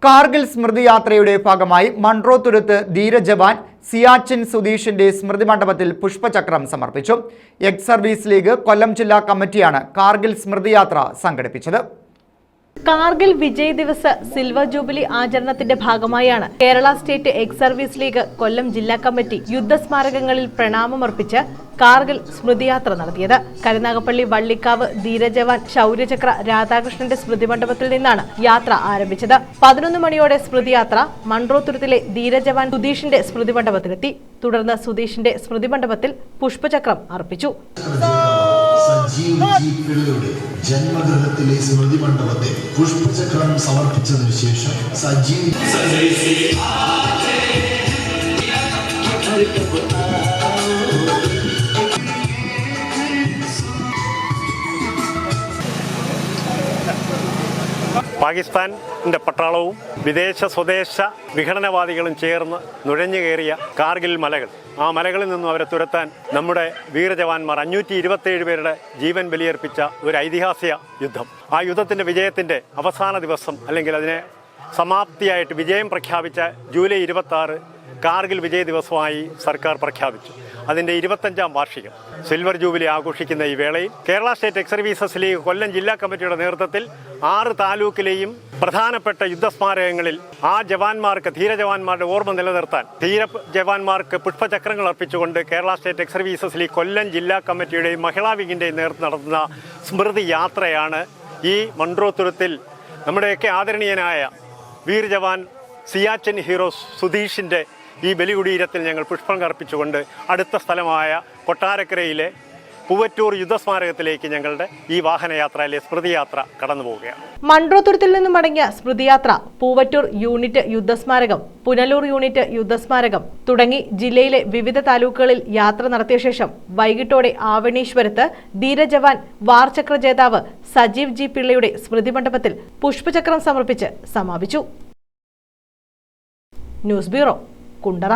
കാർഗിൽ സ്മൃതി യാത്രയുടെ ഭാഗമായി മൺട്രോത്തുരുത്ത് ധീരജവാൻ സിയാച്ചിൻ സുധീഷിന്റെ സ്മൃതി മണ്ഡപത്തിൽ പുഷ്പചക്രം സമർപ്പിച്ചു. എക്സ് സർവീസ് ലീഗ് കൊല്ലം ജില്ലാ കമ്മിറ്റിയാണ് കാർഗിൽ സ്മൃതി യാത്ര സംഘടിപ്പിച്ചത്. കാർഗിൽ വിജയ് ദിവസ് സിൽവർ ജൂബിലി ആചരണത്തിന്റെ ഭാഗമായാണ് Kerala state ex service league Kollam ജില്ലാ കമ്മിറ്റി യുദ്ധസ്മാരകങ്ങളിൽ പ്രണാമമർപ്പിച്ച് കാർഗിൽ സ്മൃതിയാത്ര നടത്തിയത്. കരുനാഗപ്പള്ളി വള്ളിക്കാവ് ധീരജവാൻ ശൗര്യചക്ര രാധാകൃഷ്ണന്റെ സ്മൃതി മണ്ഡപത്തിൽ നിന്നാണ് യാത്ര ആരംഭിച്ചത്. 11 മണിയോടെ സ്മൃതിയാത്ര മൺട്രോത്തുരുത്തിലെ ധീരജവാൻ സുധീഷിന്റെ സ്മൃതി മണ്ഡപത്തിലെത്തി. തുടർന്ന് സുധീഷിന്റെ സ്മൃതി മണ്ഡപത്തിൽ പുഷ്പചക്രം അർപ്പിച്ചു. ജന്മഗൃഹത്തിലെ സ്മൃതി മണ്ഡപത്തിൽ പുഷ്പചക്രം സമർപ്പിച്ചതിനു ശേഷം പാകിസ്ഥാന്റെ പട്ടാളവും വിദേശ സ്വദേശ വിഘടനവാദികളും ചേർന്ന് നുഴഞ്ഞു കയറിയ കാർഗിൽ മലകൾ, ആ മലകളിൽ നിന്നും അവരെ തുരത്താൻ നമ്മുടെ വീരജവാന്മാർ 527 പേരുടെ ജീവൻ ബലിയർപ്പിച്ച ഒരു ഐതിഹാസിക യുദ്ധം. ആ യുദ്ധത്തിൻ്റെ വിജയത്തിൻ്റെ അവസാന ദിവസം, അല്ലെങ്കിൽ അതിനെ സമാപ്തിയായിട്ട് വിജയം പ്രഖ്യാപിച്ച ജൂലൈ 26 കാർഗിൽ വിജയ ദിവസമായി സർക്കാർ പ്രഖ്യാപിച്ചു. അതിൻ്റെ 25ാം വാർഷികം സിൽവർ ജൂബിലി ആഘോഷിക്കുന്ന ഈ വേളയിൽ Kerala state ex services league Kollam ജില്ലാ കമ്മിറ്റിയുടെ നേതൃത്വത്തിൽ 6 താലൂക്കിലെയും പ്രധാനപ്പെട്ട യുദ്ധസ്മാരകങ്ങളിൽ ആ ജവാന്മാർക്ക്, ധീരജവാന്മാരുടെ ഓർമ്മ നിലനിർത്താൻ ധീരജവാന്മാർക്ക് പുഷ്പചക്രങ്ങൾ അർപ്പിച്ചുകൊണ്ട് Kerala state ex services league Kollam ജില്ലാ കമ്മിറ്റിയുടെയും മഹിളാ വിങ്ങിൻ്റെയും നേതൃത്വം നടത്തുന്ന സ്മൃതി യാത്രയാണ് ഈ മൺട്രോത്തുരുത്തിൽ നമ്മുടെയൊക്കെ ആദരണീയനായ വീർ ജവാൻ സിയാച്ചിൻ ഹീറോ സുധീഷിൻ്റെ ഈ ബലികുടീരത്തിൽ ഞങ്ങൾ പുഷ്പം അർപ്പിച്ചുകൊണ്ട് അടുത്ത സ്ഥലമായ കൊട്ടാരക്കരയിലെ പൂവറ്റൂർ യുദ്ധസ്മാരകത്തിലേക്ക് ഞങ്ങളുടെ ഈ വാഹനയാത്രയിലെ സ്മൃതിയാത്ര കടന്നു പോവുകയാണ്. മൺട്രോത്തുരുത്തിൽ നിന്നും മടങ്ങിയ സ്മൃതിയാത്ര പൂവറ്റൂർ യൂണിറ്റ് യുദ്ധസ്മാരകം, പുനലൂർ യൂണിറ്റ് യുദ്ധസ്മാരകം തുടങ്ങി ജില്ലയിലെ വിവിധ താലൂക്കുകളിൽ യാത്ര നടത്തിയ ശേഷം വൈകിട്ടോടെ ആവണീശ്വരത്ത് ധീരജവാൻ വാർചക്ര ജേതാവ് സജീവ് ജി പിള്ളയുടെ സ്മൃതി മണ്ഡപത്തിൽ പുഷ്പചക്രം സമർപ്പിച്ച് സമാപിച്ചു. News bureau, Kundara.